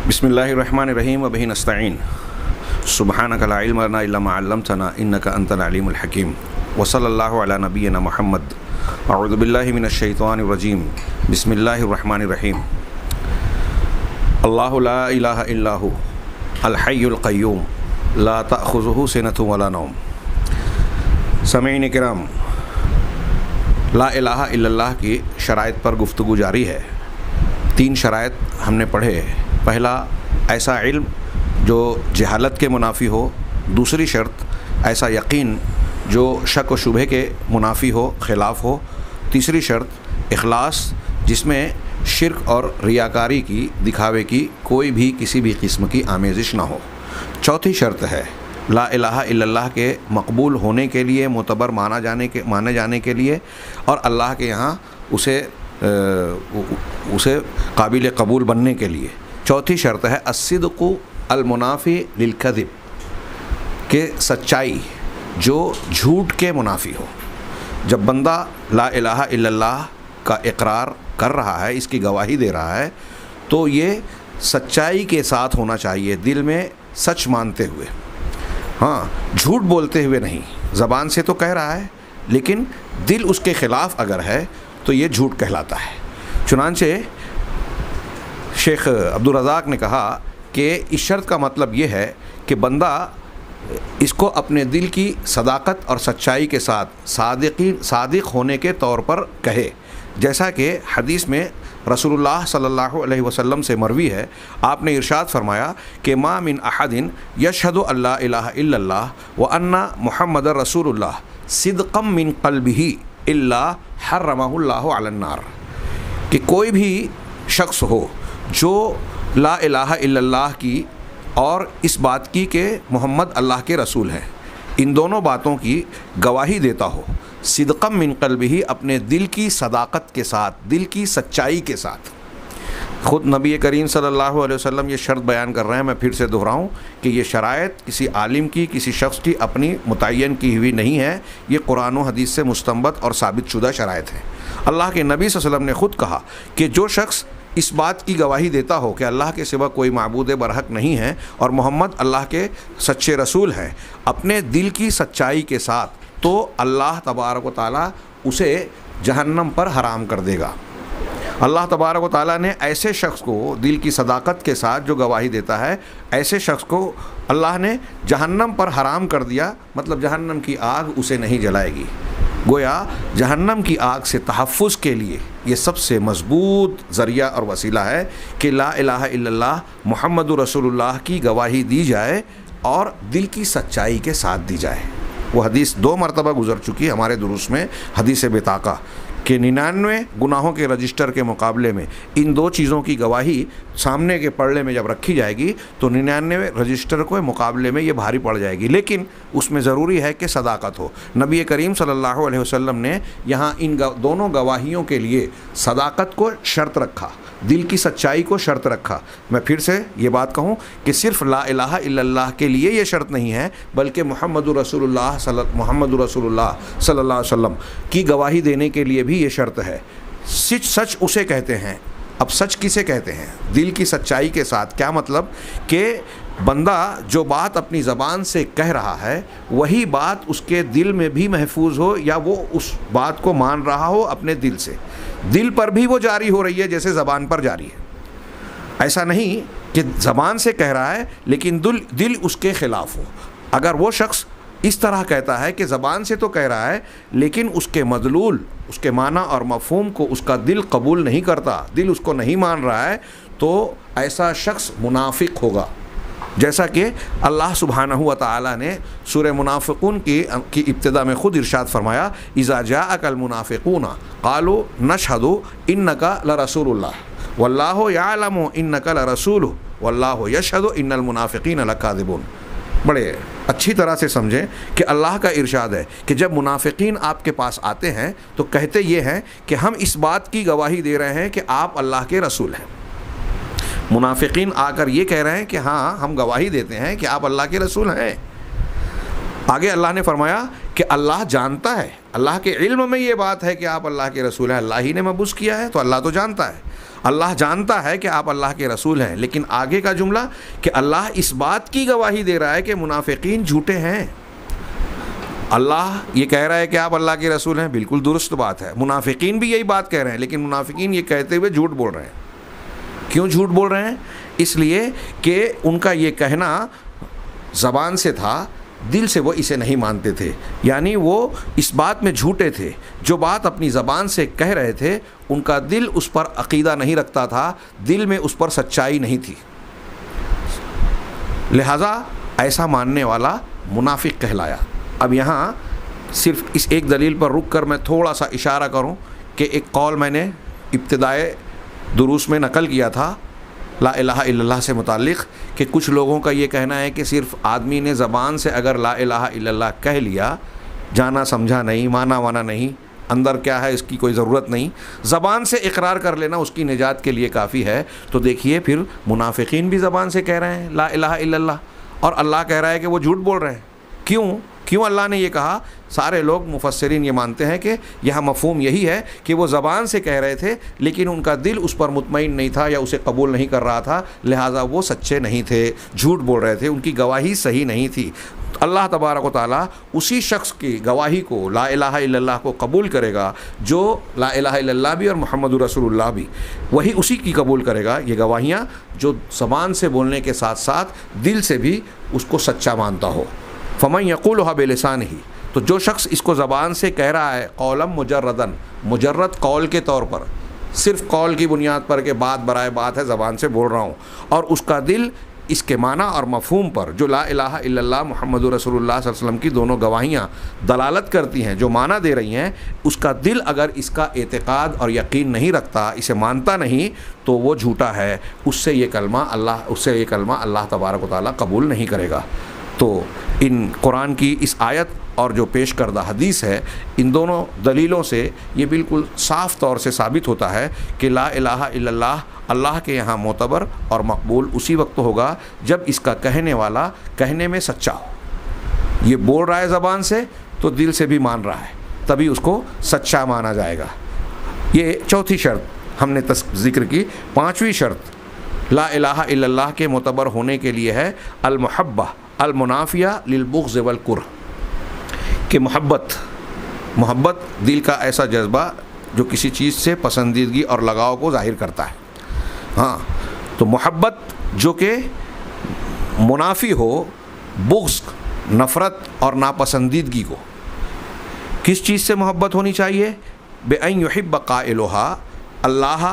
बिस्मिल्लाहिर्रहमानिर्रहीम व बिही नस्तईन सुब्हानका ला इल्म लना इल्ला मा अल्लमतना इन्नका अंतल अलीमुल हकीम व सल्लल्लाहु अला नबिय्यिना मुहम्मद अऊज़ु बिल्लाहि मिनश शैतानिर रजीम बिस्मिल्लाहिर्रहमानिर्रहीम अल्लाहु ला इलाहा इल्ला हु अल हय्युल क़य्यूम ला तअख़ुज़ुहु सिनतुन वला नौम। समीईन किराम, ला इलाहा इल्लल्लाह की शराइत पर गुफ्तगू जारी है। 3 शराइत हमने पढ़े। पहला, ऐसा इल्म जो जहालत के मुनाफी हो। दूसरी शर्त, ऐसा यकीन जो शक व शुबहे के मुनाफी हो, ख़िलाफ़ हो। तीसरी शर्त, इखलास जिसमें शिर्क और रियाकारी की, दिखावे की कोई भी किसी भी किस्म की आमेज़िश ना हो। चौथी शर्त है ला इलाहा इल्लल्लाह के मकबूल होने के लिए, मोतबर माने जाने के लिए और अल्लाह के यहाँ उसे काबिल कबूल बनने के लिए। चौथी शर्त है अस्सिद्क़ु अल मुनाफ़ी लिल कज़िब, के सच्चाई जो झूठ के मुनाफ़ी हो। जब बंदा ला इलाहा इल्लल्लाह का इकरार कर रहा है, इसकी गवाही दे रहा है, तो ये सच्चाई के साथ होना चाहिए, दिल में सच मानते हुए। हाँ, झूठ बोलते हुए नहीं। ज़बान से तो कह रहा है लेकिन दिल उसके ख़िलाफ़ अगर है तो ये झूठ कहलाता है। चुनांचे शेख अब्दुल रज़ाक ने कहा कि इस शर्त का मतलब ये है कि बंदा इसको अपने दिल की सदाकत और सच्चाई के साथ सादिक होने के तौर पर कहे। जैसा कि हदीस में रसूलुल्लाह सल्लल्लाहु अलैहि वसल्लम से मरवी है, आपने इरशाद फरमाया कि मा मिन अहदिन यशहदु अल्ला इलाहा इल्लल्लाह व अन्ना मुहम्मदर रसूलुल्लाह सिद्क़म मिन क़ल्बिही इल्ला हर्रमहुल्लाहु अलन नार, कि कोई भी शख्स हो जो ला इलाहा इल्लल्लाह की और इस बात की कि मोहम्मद अल्लाह के रसूल हैं, इन दोनों बातों की गवाही देता हो, सिद्क़म मिन क़ल्बिही, अपने दिल की सदाकत के साथ, दिल की सच्चाई के साथ। ख़ुद नबी करीम सल्लल्लाहु अलैहि वसल्लम ये शर्त बयान कर रहे हैं। मैं फिर से दोहराऊँ कि ये शराइत किसी आलिम की, किसी शख्स की अपनी मुतय्यन की हुई नहीं है। ये कुरान व हदीस से मुस्तंबत और साबित शुदा शराइत हैं। अल्लाह के नबी सल्लल्लाहु अलैहि वसल्लम ने ख़ुद कहा कि जो शख्स इस बात की गवाही देता हो कि अल्लाह के सिवा कोई माबूद बरहक नहीं है और मोहम्मद अल्लाह के सच्चे रसूल हैं, अपने दिल की सच्चाई के साथ, तो अल्लाह तबारक व तआला उसे जहन्नम पर हराम कर देगा। अल्लाह तबारक व तआला ने ऐसे शख्स को दिल की सदाकत के साथ जो गवाही देता है, ऐसे शख्स को अल्लाह ने जहन्नम पर हराम कर दिया। मतलब जहन्नम की आग उसे नहीं जलाएगी। गोया जहन्नम की आग से तहफ़्फ़ुज़ के लिए ये सबसे मज़बूत ज़रिया और वसीला है कि ला इलाहा इल्लल्लाह मुहम्मदुर रसूलुल्लाह की गवाही दी जाए और दिल की सच्चाई के साथ दी जाए। वो हदीस 2 मरतबा गुज़र चुकी हमारे दुरूस में, हदीस बेताका कि 99 गुनाहों के रजिस्टर के मुकाबले में इन 2 चीज़ों की गवाही सामने के पड़े में जब रखी जाएगी तो 99 रजिस्टर के मुकाबले में ये भारी पड़ जाएगी। लेकिन उसमें ज़रूरी है कि सदाकत हो। नबी करीम सल्लल्लाहु अलैहि वसल्लम ने यहाँ इन दोनों गवाहियों के लिए सदाकत को शर्त रखा, दिल की सच्चाई को शर्त रखा। मैं फिर से ये बात कहूँ कि सिर्फ़ ला इलाहा इल्लल्लाह के लिए ये शर्त नहीं है, बल्कि मोहम्मदुर रसूलुल्लाह सल्लल्लाहु अलैहि वसल्लम की गवाही देने के लिए भी ये शर्त है। सच उसे कहते हैं। अब सच किसे कहते हैं? दिल की सच्चाई के साथ। क्या मतलब कि बंदा जो बात अपनी ज़बान से कह रहा है वही बात उसके दिल में भी महफूज हो, या वो उस बात को मान रहा हो अपने दिल से, दिल पर भी वो जारी हो रही है जैसे ज़बान पर जारी है। ऐसा नहीं कि ज़बान से कह रहा है लेकिन दिल उसके ख़िलाफ़ हो। अगर वो शख्स इस तरह कहता है कि ज़बान से तो कह रहा है लेकिन उसके मदलूल, उसके माना और मफ़हूम को उसका दिल कबूल नहीं करता, दिल उसको नहीं मान रहा है, तो ऐसा शख्स मुनाफिक होगा। जैसा कि अल्लाह सुब्हानहू व तआला ने सूरह मुनाफ़िक़ून की इब्तिदा में ख़ुद इरशाद फरमाया, इज़ा जाअकल मुनाफ़िक़ून क़ालू नशहदु इन्नका लरसूलुल्लाह वल्लाहु यअलमु इन्नका लरसूलुहु वल्लाहु यशहदु इन्नल मुनाफ़िक़ीन लकाज़िबून। बड़े अच्छी तरह से समझें कि अल्लाह का इरशाद है कि जब मुनाफिकीन आपके पास आते हैं तो कहते ये हैं कि हम इस बात की गवाही दे रहे हैं कि आप अल्लाह के रसूल हैं। मुनाफिकीन आकर ये कह रहे हैं कि हाँ, हम गवाही देते हैं कि आप अल्लाह के रसूल हैं। आगे अल्लाह ने फरमाया कि अल्लाह जानता है, अल्लाह के इल्म में ये बात है कि आप अल्लाह के रसूल हैं, अल्लाह ही ने मबूस किया है, तो अल्लाह तो जानता है, अल्लाह जानता है कि आप अल्लाह के रसूल हैं। लेकिन आगे का जुमला कि अल्लाह इस बात की गवाही दे रहा है कि मुनाफिकीन झूठे हैं। अल्लाह ये कह रहा है कि आप अल्लाह के रसूल हैं, बिल्कुल दुरुस्त बात है। मुनाफिकीन भी यही बात कह रहे हैं, लेकिन मुनाफिकीन ये कहते हुए झूठ बोल रहे हैं। क्यों झूठ बोल रहे हैं? इसलिए कि उनका ये कहना ज़बान से था, दिल से वो इसे नहीं मानते थे। यानी वो इस बात में झूठे थे, जो बात अपनी ज़बान से कह रहे थे उनका दिल उस पर अक़ीदा नहीं रखता था, दिल में उस पर सच्चाई नहीं थी। लिहाजा ऐसा मानने वाला मुनाफिक कहलाया। अब यहाँ सिर्फ इस एक दलील पर रुक कर मैं थोड़ा सा इशारा करूँ कि एक कौल मैंने इब्तिदाए दुरूस में नकल किया था ला इलाहा इल्लल्लाह से मुताल्लिक़, कि कुछ लोगों का ये कहना है कि सिर्फ़ आदमी ने ज़बान से अगर ला इलाहा इल्लल्लाह कह लिया, जाना समझा नहीं, माना वाना नहीं, अंदर क्या है इसकी कोई ज़रूरत नहीं, ज़बान से इकरार कर लेना उसकी निजात के लिए काफ़ी है। तो देखिए फिर मुनाफिकीन भी ज़बान से कह रहे हैं ला इलाहा इल्लल्लाह, और अल्लाह कह रहा है कि वो झूठ बोल रहे हैं। क्यों अल्लाह ने ये कहा? सारे लोग मुफस्सिरीन ये मानते हैं कि यह मफ़हूम यही है कि वो ज़बान से कह रहे थे लेकिन उनका दिल उस पर मुतमईन नहीं था या उसे कबूल नहीं कर रहा था, लिहाजा वो सच्चे नहीं थे, झूठ बोल रहे थे, उनकी गवाही सही नहीं थी। अल्लाह तबारक व तआला उसी शख्स की गवाही को, ला इलाहा इल्लल्लाह को कबूल करेगा जो ला इलाहा इल्लल्लाह भी और मुहम्मदुर रसूलुल्लाह भी, वही उसी की कबूल करेगा ये गवाहियाँ जो ज़बान से बोलने के साथ साथ दिल से भी उसको सच्चा मानता हो। फ़मन यक़ूलुहा बिलिसानिही, तो जो शख्स इसको ज़बान से कह रहा है कौलम मुजर्रदन, मुजर्रद कौल के तौर पर, सिर्फ़ कौल की बुनियाद पर के बात बराए बात है, ज़बान से बोल रहा हूँ, और उसका दिल इसके माना और मफ़हूम पर जो ला इलाहा इल्लल्लाह मुहम्मदुर रसूलुल्लाह सल्लल्लाहु अलैहि वसल्लम की दोनों गवाहियाँ दलालत करती हैं, जो माना दे रही हैं, उसका दिल अगर इसका एतक़ाद और यकीन नहीं रखता, इसे मानता नहीं, तो वो झूठा है, उससे ये कलमा अल्लाह तबारक व तआला कबूल नहीं करेगा। तो इन कुरान की इस आयत और जो पेश करदा हदीस है, इन दोनों दलीलों से ये बिल्कुल साफ़ तौर से साबित होता है कि ला इलाहा इल्लल्लाह अल्लाह के यहाँ मोतबर और मकबूल उसी वक्त होगा जब इसका कहने वाला कहने में सच्चा हो। ये बोल रहा है ज़बान से तो दिल से भी मान रहा है, तभी उसको सच्चा माना जाएगा। ये चौथी शर्त हमने जिक्र की। पाँचवीं शर्त ला इलाहा इल्लल्लाह के मोतबर होने के लिए है अल-मुहब्बा अल-मुनाफिया लिल-बुग़्ज़ वल-कुरह, कि मोहब्बत दिल का ऐसा जज्बा जो किसी चीज़ से पसंदीदगी और लगाव को ज़ाहिर करता है। हाँ, तो मोहब्बत जो कि मुनाफी हो बुग़्ज़, नफ़रत और नापसंदीदगी को। किस चीज़ से मोहब्बत होनी चाहिए? बेअन युहिब्ब क़ाइलुहा अल्लाह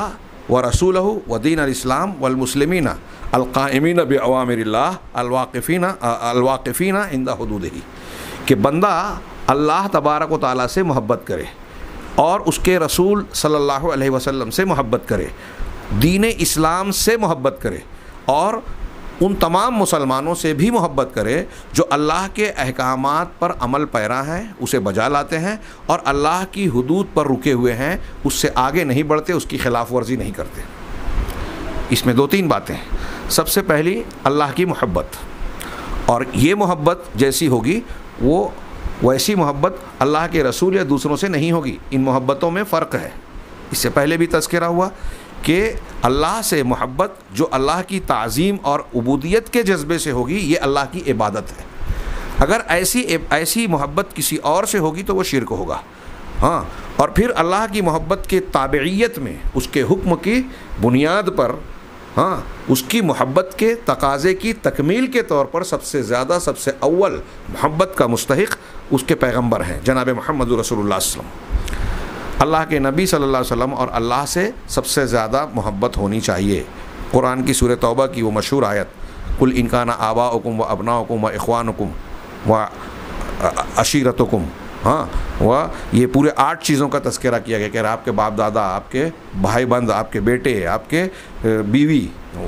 व रसूलहु व दीन अल-इस्लाम वल मुस्लिमीना अल-क़ाइमीना बिअवामिरिल्लाह अल-वाक़िफ़ीना इंदा हुदूदिही, कि बंदा अल्लाह तबारक व तआला से मोहब्बत करे और उसके रसूल सल्लल्लाहु अलैहि वसल्लम से मोहब्बत करे, दीन इस्लाम से मोहब्बत करे और उन तमाम मुसलमानों से भी मोहब्बत करे जो अल्लाह के अहकामात पर अमल पैरा हैं, उसे बजा लाते हैं और अल्लाह की हुदूद पर रुके हुए हैं, उससे आगे नहीं बढ़ते, उसकी खिलाफ वर्जी नहीं करते। इसमें दो तीन बातें हैं। सबसे पहली अल्लाह की मोहब्बत, और ये मोहब्बत जैसी होगी वो वैसी मोहब्बत अल्लाह के रसूल या दूसरों से नहीं होगी। इन मोहब्बतों में फ़र्क है। इससे पहले भी तज़किरा हुआ कि अल्लाह से मोहब्बत जो अल्लाह की ताज़ीम और उबूदियत के जज्बे से होगी, ये अल्लाह की इबादत है। अगर ऐसी मोहब्बत किसी और से होगी तो वो शिर्क होगा। हाँ, और फिर अल्लाह की मोहब्बत के ताबइयत में उसके हुक्म की बुनियाद पर, हाँ, उसकी मोहब्बत के तकाज़े की तकमील के तौर पर सबसे ज़्यादा सबसे अव्वल मोहब्बत का मुस्तहिक़ उसके पैगम्बर हैं जनाब मुहम्मद रसूलुल्लाह सल्लल्लाहु अलैहि वसल्लम। अल्लाह के नबी सल्लल्लाहु अलैहि वसल्लम और अल्लाह से सबसे ज़्यादा मोहब्बत होनी चाहिए। कुरान की सूरह तौबा की वो मशहूर आयत, कुल इन काना आबाउकुम व अबनाउकुम व इख्वानुकुम व अशीरतुकुम, हाँ, वह ये पूरे 8 चीज़ों का तज़किरा किया गया कि आपके बाप दादा, आपके भाई बंद, आपके बेटे, आपके बीवी,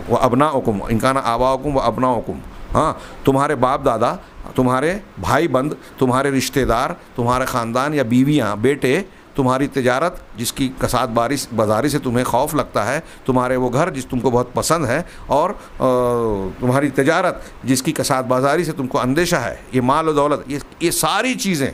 व अबनाउकुम इन काना आबाउकुम व अबनाउकुम, हाँ, तुम्हारे बाप दादा, तुम्हारे भाई बंद, तुम्हारे रिश्तेदार, तुम्हारे ख़ानदान या बीवियाँ, बेटे, तुम्हारी तिजारत जिसकी कसाद बाजारी से तुम्हें खौफ लगता है, तुम्हारे वो घर जिस तुमको बहुत पसंद है, और तुम्हारी तिजारत जिसकी कसाद बाजारी से तुमको अंदेशा है, ये माल और दौलत, ये सारी चीज़ें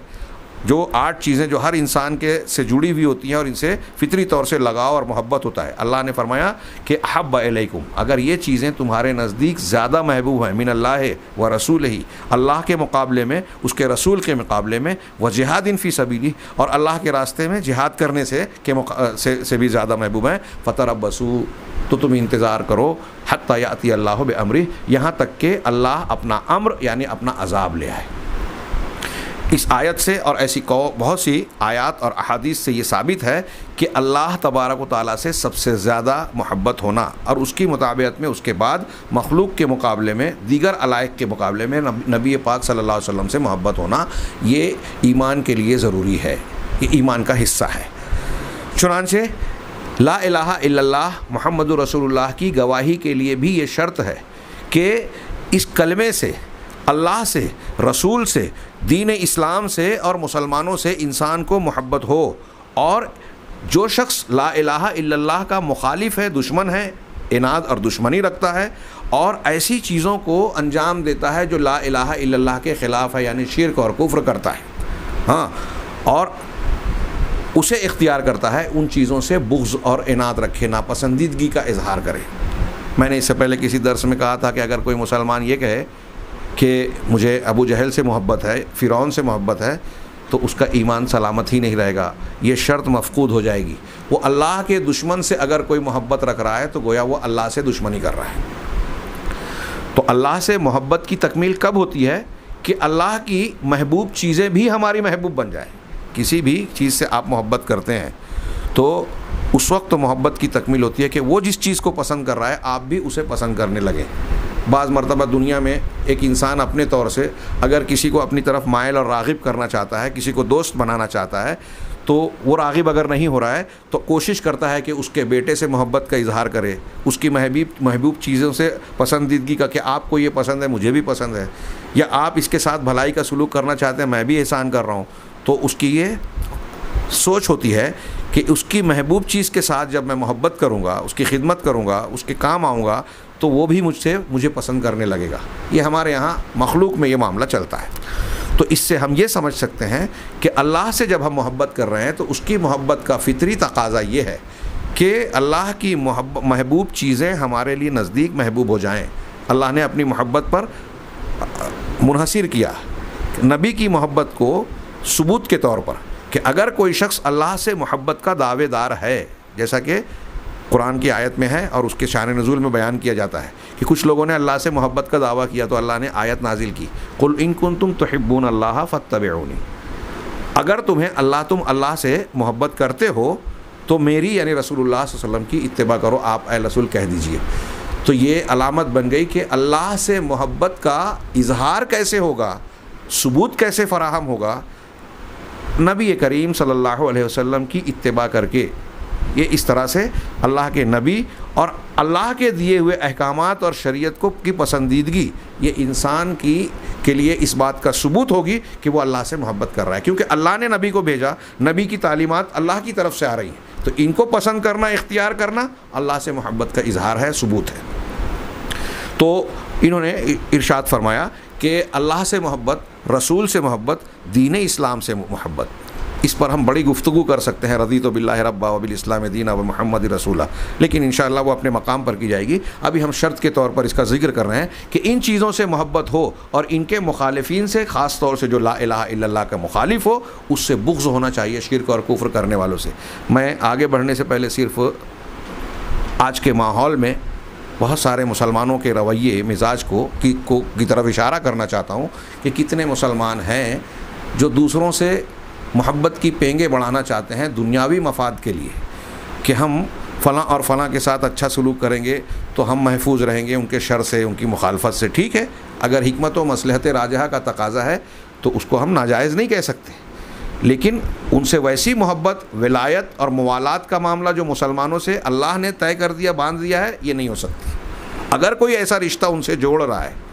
जो 8 चीज़ें जो हर इंसान के से जुड़ी हुई होती हैं और इनसे फितरी तौर से लगाव और मोहब्बत होता है। अल्लाह ने फरमाया कि अहब्ब इलैकुम, अगर ये चीज़ें तुम्हारे नज़दीक ज़्यादा महबूब हैं, मिन अल्लाह व रसूल ही, अल्लाह के मुकाबले में, उसके रसूल के मुकाबले में, व जिहादिन फ़ी सबीली, और अल्लाह के रास्ते में जिहाद करने से भी ज़्यादा महबूब हैं, फ़तरब्बसू, तो तुम इंतज़ार करो, हत्ता याती अल्लाह बिअम्रिह, यहाँ तक कि अल्लाह अपना अम्र यानी अपना अज़ाब ले आए। इस आयत से और ऐसी बहुत सी आयात और अहादीस से ये साबित है कि अल्लाह तबारक व तआला से सबसे ज़्यादा मोहब्बत होना और उसकी मुताबियत में उसके बाद मखलूक के मुकाबले में, दीगर अलाइक के मुकाबले में नबी पाक सल्लल्लाहु अलैहि वसल्लम से मोहब्बत होना, ये ईमान के लिए ज़रूरी है, ये ईमान का हिस्सा है। चुनांचे ला इलाहा इल्लल्लाह मुहम्मदुर रसूलुल्लाह की गवाही के लिए भी ये शर्त है कि इस कलमे से, अल्लाह से, रसूल से, दीन इस्लाम से और मुसलमानों से इंसान को मोहब्बत हो। और जो शख्स ला इलाहा इल्लल्लाह का मुखालिफ है, दुश्मन है, इनाद और दुश्मनी रखता है और ऐसी चीज़ों को अंजाम देता है जो ला इलाहा इल्लल्लाह के ख़िलाफ़ है, यानी शिर्क और कुफ्र करता है, हाँ, और उसे इख्तियार करता है उन चीज़ों से बुग़्ज़ और इनाद रखे, नापसंदीदगी का इजहार करे। मैंने इससे पहले किसी दर्स में कहा था कि अगर कोई मुसलमान ये कहे कि मुझे अबू जहल से मोहब्बत है, फ़िरौन से मोहब्बत है, तो उसका ईमान सलामत ही नहीं रहेगा, ये शर्त मफ़कूद हो जाएगी। वो अल्लाह के दुश्मन से अगर कोई मोहब्बत रख रहा है तो गोया वो अल्लाह से दुश्मनी कर रहा है। तो अल्लाह से मोहब्बत की तकमील कब होती है कि अल्लाह की महबूब चीज़ें भी हमारी महबूब बन जाए। किसी भी चीज़ से आप मोहब्बत करते हैं तो उस वक्त तो मोहब्बत की तकमील होती है कि वो जिस चीज़ को पसंद कर रहा है आप भी उसे पसंद करने लगें। बाज़ मरतबा दुनिया में एक इंसान अपने तौर से अगर किसी को अपनी तरफ मायल और राग़िब करना चाहता है, किसी को दोस्त बनाना चाहता है, तो वो राग़िब अगर नहीं हो रहा है तो कोशिश करता है कि उसके बेटे से मोहब्बत का इजहार करे, उसकी महबूब चीज़ों से पसंदीदगी का, कि आपको ये पसंद है, मुझे भी पसंद है, या आप इसके साथ भलाई का सलूक करना चाहते हैं, मैं भी एहसान कर रहा हूँ। तो उसकी ये सोच होती है कि उसकी महबूब चीज़ के साथ जब मैं मोहब्बत करूँगा, उसकी खिदमत करूँगा, उसके काम आऊँगा, तो वो भी मुझे पसंद करने लगेगा। ये हमारे यहाँ मखलूक में ये मामला चलता है। तो इससे हम ये समझ सकते हैं कि अल्लाह से जब हम मोहब्बत कर रहे हैं तो उसकी मोहब्बत का फितरी तकाज़ा ये है कि अल्लाह की महबूब चीज़ें हमारे लिए नज़दीक महबूब हो जाएं। अल्लाह ने अपनी मोहब्बत पर मुनहसिर किया नबी की मोहब्बत को सबूत के तौर पर कि अगर कोई शख्स अल्लाह से मोहब्बत का दावेदार है, जैसा कि कुरान की आयत में है और उसके शान नज़ूल में बयान किया जाता है कि कुछ लोगों ने अल्लाह से मोहब्बत का दावा किया तो अल्लाह ने आयत नाजिल की, कुल इन कुंतुम तुहिब्बून अल्लाह फत्तबिऊनी, अगर तुम अल्लाह से मोहब्बत करते हो तो मेरी यानी रसूलुल्लाह सल्लल्लाहु अलैहि वसल्लम की इत्तिबा करो, आप ए रसूल कह दीजिए। तो ये अलामत बन गई कि अल्लाह से मोहब्बत का इजहार कैसे होगा, सबूत कैसे फ़राहम होगा, नबी करीम सल्लल्लाहु अलैहि वसल्लम की इत्तिबा करके। ये इस तरह से अल्लाह के नबी और अल्लाह के दिए हुए अहकामात और शरीयत की पसंदीदगी ये इंसान के लिए इस बात का सबूत होगी कि वो अल्लाह से मोहब्बत कर रहा है, क्योंकि अल्लाह ने नबी को भेजा, नबी की तालीमात अल्लाह की तरफ से आ रही हैं, तो इनको पसंद करना, इख्तियार करना अल्लाह से मोहब्बत का इजहार है, सबूत है। तो इन्होंने इरशाद फरमाया कि अल्लाह से मोहब्बत, रसूल से मोहब्बत, दीन इस्लाम से मोहब्बत, इस पर हम बड़ी गुफ्तगू कर सकते हैं, रज़ीतु बिल्लाहि रब्बा व बिल इस्लाम दीना व मुहम्मद रसूला, लेकिन इंशाअल्लाह वो अपने मकाम पर की जाएगी। अभी हम शर्त के तौर पर इसका जिक्र कर रहे हैं कि इन चीज़ों से मोहब्बत हो और इनके मुखालिफिन से, ख़ास तौर से जो ला इलाहा इल्लल्लाह का मुखालिफ हो, उससे बुग़्ज़ होना चाहिए शिर्क और कुफ्र करने वालों से। मैं आगे बढ़ने से पहले सिर्फ़ आज के माहौल में बहुत सारे मुसलमानों के रवैये, मिजाज की तरफ इशारा करना चाहता हूँ कि कितने मुसलमान हैं जो दूसरों से मोहब्बत की पेंगे बढ़ाना चाहते हैं दुनियावी मफाद के लिए, कि हम फ़लाँ और फ़लाँ के साथ अच्छा सलूक करेंगे तो हम महफूज रहेंगे उनके शर से, उनकी मुखालफत से। ठीक है, अगर हिकमत व मसलहत राजहा का तकाज़ा है तो उसको हम नाजायज़ नहीं कह सकते, लेकिन उनसे वैसी मोहब्बत, विलायत और मुवालात का मामला जो मुसलमानों से अल्लाह ने तय कर दिया, बांध दिया है, ये नहीं हो सकती। अगर कोई ऐसा रिश्ता उनसे जोड़ रहा है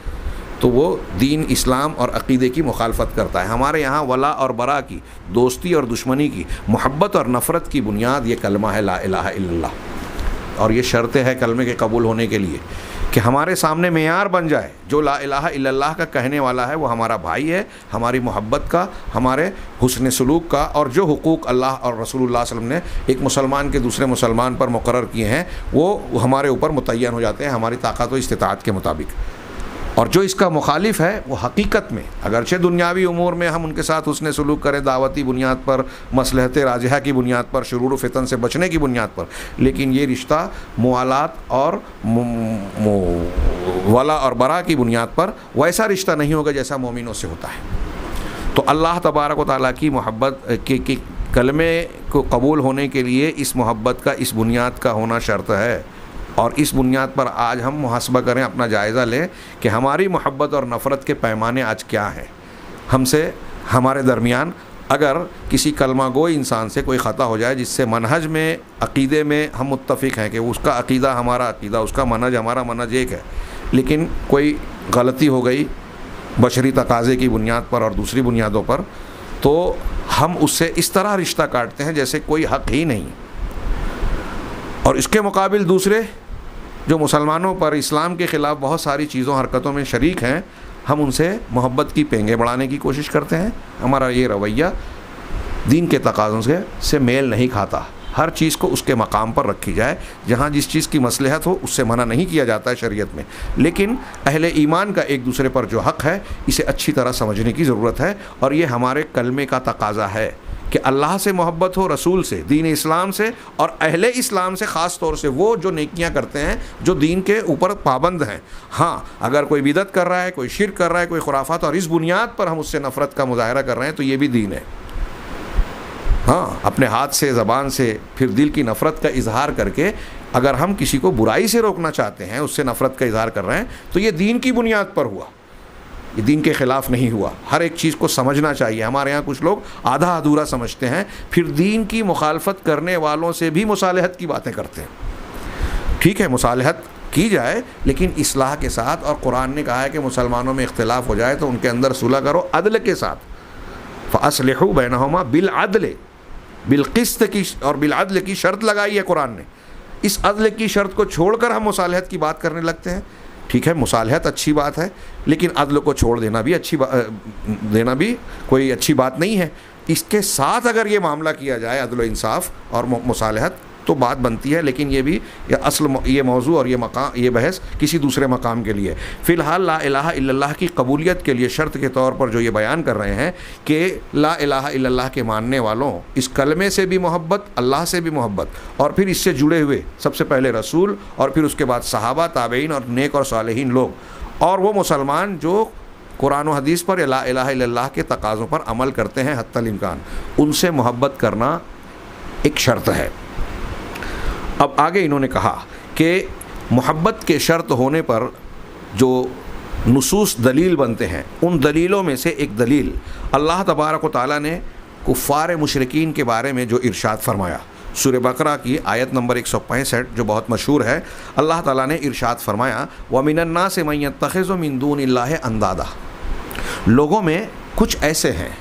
तो वो दीन, इस्लाम और अक़ीदे की मुखालफत करता है। हमारे यहाँ वला और बरा की, दोस्ती और दुश्मनी की, मोहब्बत और नफ़रत की बुनियाद ये कलमा है ला इलाहा इल्लल्लाह, और ये शर्त है कलमे के कबूल होने के लिए कि हमारे सामने मेयार बन जाए, जो ला इलाहा इल्लल्लाह का कहने वाला है वो हमारा भाई है, हमारी मोहब्बत का, हमारे हुस्न सलूक का, और जो हुकूक अल्लाह और रसूलुल्लाह सल्लल्लाहु अलैहि वसल्लम ने एक मुसलमान के दूसरे मुसलमान पर मुकर्रर किए हैं वो हमारे ऊपर मुतय्यन हो जाते हैं हमारी ताकत व इस्तिताअत के मुताबिक। और जो इसका मुखालिफ है वो हकीकत में, अगरचे दुनियावी उमूर में हम उनके साथ हुस्न सलूक करें दावती बुनियाद पर, मसलहत राजिहा की बुनियाद पर, शुरूर व फितन से बचने की बुनियाद पर, लेकिन ये रिश्ता मुआलात और वला और बरा की बुनियाद पर वैसा रिश्ता नहीं होगा जैसा मोमिनों से होता है। तो अल्लाह तबारक व तआला की मोहब्बत के कलमे को कबूल होने के लिए इस मोहब्बत का, इस बुनियाद का होना शर्त है। और इस बुनियाद पर आज हम मुहासबा करें, अपना जायज़ा लें कि हमारी मोहब्बत और नफ़रत के पैमाने आज क्या हैं। हमसे, हमारे दरमियान अगर किसी कलमा गो इंसान से कोई ख़ता हो जाए जिससे मनहज में, अक़ीदे में हम मुत्तफ़िक़ हैं कि उसका अक़ीदा हमारा अक़ीदा, उसका मनहज हमारा मनहज एक है, लेकिन कोई गलती हो गई बशरी तकाज़े की बुनियाद पर और दूसरी बुनियादों पर, तो हम उससे इस तरह रिश्ता काटते हैं जैसे कोई हक़ ही नहीं। और इसके मुकाबिल दूसरे जो मुसलमानों पर इस्लाम के ख़िलाफ़ बहुत सारी चीज़ों हरकतों में शरीक हैं, हम उनसे मोहब्बत की पेंगे बढ़ाने की कोशिश करते हैं। हमारा ये रवैया दीन के तकाज़ों से मेल नहीं खाता। हर चीज़ को उसके मकाम पर रखी जाए, जहाँ जिस चीज़ की मसलहत हो उससे मना नहीं किया जाता है शरीयत में, लेकिन अहले ईमान का एक दूसरे पर जो हक़ है इसे अच्छी तरह समझने की ज़रूरत है। और ये हमारे कलमे का तकाज़ा है कि अल्लाह से मोहब्बत हो, रसूल से, दीन इस्लाम से, और अहले इस्लाम से, ख़ास तौर से वो जो नेकियां करते हैं, जो दीन के ऊपर पाबंद हैं। हाँ, अगर कोई बिदअत कर रहा है, कोई शिर्क कर रहा है, कोई खुराफात, और इस बुनियाद पर हम उससे नफ़रत का मुज़ाहरा कर रहे हैं, तो ये भी दीन है। हाँ, अपने हाथ से, ज़बान से, फिर दिल की नफ़रत का इजहार करके अगर हम किसी को बुराई से रोकना चाहते हैं, उससे नफ़रत का इजहार कर रहे हैं, तो ये दीन की बुनियाद पर हुआ, ये दीन के ख़िलाफ़ नहीं हुआ। हर एक चीज़ को समझना चाहिए। हमारे यहाँ कुछ लोग आधा अधूरा समझते हैं, फिर दीन की मुखालफत करने वालों से भी मुसालहत की बातें करते हैं। ठीक है, मुसालहत की जाए, लेकिन इस्लाह के साथ। और कुरान ने कहा है कि मुसलमानों में इख्तिलाफ़ हो जाए तो उनके अंदर सुलह करो अदल के साथ। फ़अस्लिहू बैनहुमा बिल अदल, बिलक़िस्त की और बिल अदल की शर्त लगाई है कुरान ने। इस अदल की शर्त को छोड़कर हम मुसालहत की बात करने लगते हैं। ठीक है, मुसालहत अच्छी बात है, लेकिन अदल को छोड़ देना भी देना भी कोई अच्छी बात नहीं है। इसके साथ अगर ये मामला किया जाए, अदल इंसाफ और मुसालहत, तो बात बनती है। लेकिन ये भी ये मौजू और ये बहस किसी दूसरे मकाम के लिए। फ़िलहाल ला इलाहा इल्लल्लाह की कबूलियत के लिए शर्त के तौर पर जो ये बयान कर रहे हैं कि ला इलाहा इल्लल्लाह के मानने वालों, इस कलमे से भी मोहब्बत, अल्लाह से भी मोहब्बत, और फिर इससे जुड़े हुए सबसे पहले रसूल, और फिर उसके बाद सहाबा, ताबईन और नेक और सालेहीन लोग, और वो मुसलमान जो कुरान व हदीस पर ला इलाहा इल्लल्लाह के तकाज़ों पर अमल करते हैं हत्तल इम्कान, उनसे मोहब्बत करना एक शर्त है। अब आगे इन्होंने कहा कि मोहब्बत के शर्त होने पर जो नुसूस दलील बनते हैं, उन दलीलों में से एक दलील अल्लाह तबारक व तआला ने कुफ़ार मुशरिकीन के बारे में जो इरशाद फरमाया, सूरह बकरा की आयत नंबर 165 जो बहुत मशहूर है। अल्लाह ताला ने इरशाद फरमाया, व मिनन्नासि मन यत्तखिज़ु मिन दूनिल्लाहि अंदादा, लोगों में कुछ ऐसे हैं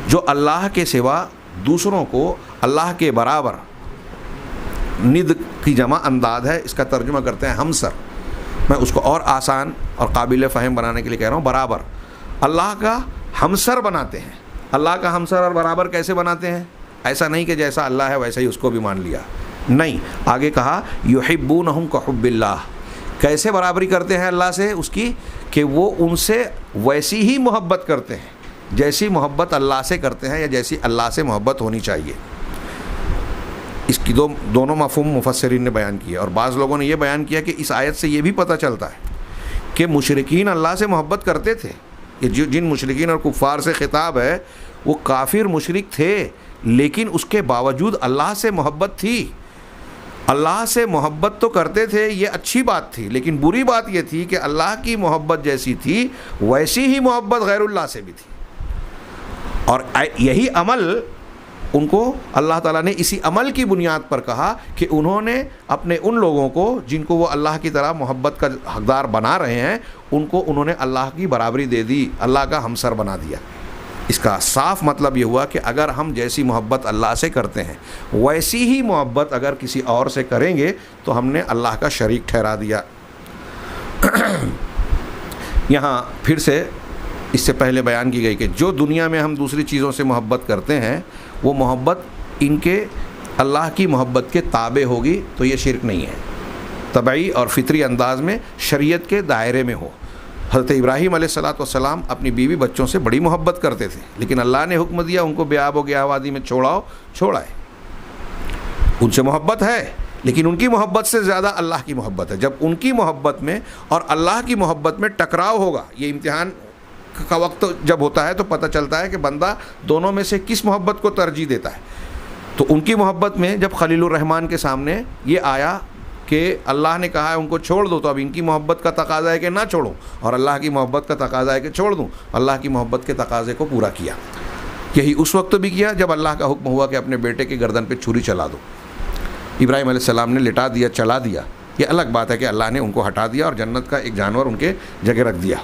जो अल्लाह के सिवा दूसरों को अल्लाह के बराबर, निद की जमा अंदाज है, इसका तर्जुमा करते हैं हमसर। मैं उसको और आसान और काबिल फ़हम बनाने के लिए कह रहा हूँ, बराबर अल्लाह का हमसर बनाते हैं। अल्लाह का हमसर और बराबर कैसे बनाते हैं? ऐसा नहीं कि जैसा अल्लाह है वैसा ही उसको भी मान लिया, नहीं। आगे कहा युहिब्बूनहुम कहुब्बिल्लाह, कैसे बराबरी करते हैं अल्लाह से उसकी, कि वो उनसे वैसी ही मोहब्बत करते हैं जैसी मोहब्बत अल्लाह से करते हैं, या जैसी अल्लाह से मोहब्बत होनी चाहिए। इसकी दोनों मफ़हूम मुफस्सिरीन ने बयान किए, और बाज़ लोगों ने यह बयान किया कि इस आयत से ये भी पता चलता है कि मुशरिकीन अल्लाह से मोहब्बत करते थे। ये जिन मुशरिकीन और कुफ़ार से खिताब है वो काफिर मुशरिक थे, लेकिन उसके बावजूद अल्लाह से मोहब्बत थी। अल्लाह से मोहब्बत तो करते थे, ये अच्छी बात थी, लेकिन बुरी बात ये थी कि अल्लाह की मोहब्बत जैसी थी वैसी ही मोहब्बत गैरुल्लाह से भी थी। और यही अमल उनको अल्लाह ताला ने इसी अमल की बुनियाद पर कहा कि उन्होंने अपने उन लोगों को जिनको वो अल्लाह की तरह मोहब्बत का हकदार बना रहे हैं, उनको उन्होंने अल्लाह की बराबरी दे दी, अल्लाह का हमसर बना दिया। इसका साफ मतलब ये हुआ कि अगर हम जैसी मोहब्बत अल्लाह से करते हैं वैसी ही मोहब्बत अगर किसी और से करेंगे तो हमने अल्लाह का शरीक ठहरा दिया। यहाँ फिर से इससे पहले बयान की गई कि जो दुनिया में हम दूसरी चीज़ों से मोहब्बत करते हैं वो मोहब्बत इनके अल्लाह की मोहब्बत के ताबे होगी, तो ये शिरक नहीं है, तबई और फितरी अंदाज में शरीयत के दायरे में हो। हज़रत इब्राहीम अलैहिस्सलाम अपनी बीवी बच्चों से बड़ी मोहब्बत करते थे, लेकिन अल्लाह ने हुक्म दिया उनको बेआब व गयावादी में छोड़ाओ, छोड़ाए। उनसे मोहब्बत है, लेकिन उनकी मोहब्बत से ज़्यादा अल्लाह की मोहब्बत है। जब उनकी मोहब्बत में और अल्लाह की मोहब्बत में टकराव होगा, ये इम्तिहान का वक्त जब होता है तो पता चलता है कि बंदा दोनों में से किस मोहब्बत को तरजीह देता है। तो उनकी मोहब्बत में जब खलीलुर रहमान के सामने ये आया कि अल्लाह ने कहा है उनको छोड़ दो, तो अब इनकी मोहब्बत का तकाज़ा है कि ना छोड़ो, और अल्लाह की मोहब्बत का तकाज़ा है कि छोड़ दूँ। अल्लाह की मोहब्बत के तकाज़े को पूरा किया। यही उस वक्त भी किया जब अल्लाह का हुक्म हुआ कि अपने बेटे की गर्दन पर छुरी चला दो। इब्राहीम अलैहिस्सलाम ने लिटा दिया, चला दिया। ये अलग बात है कि अल्लाह ने उनको हटा दिया और जन्नत का एक जानवर उनके जगह रख दिया।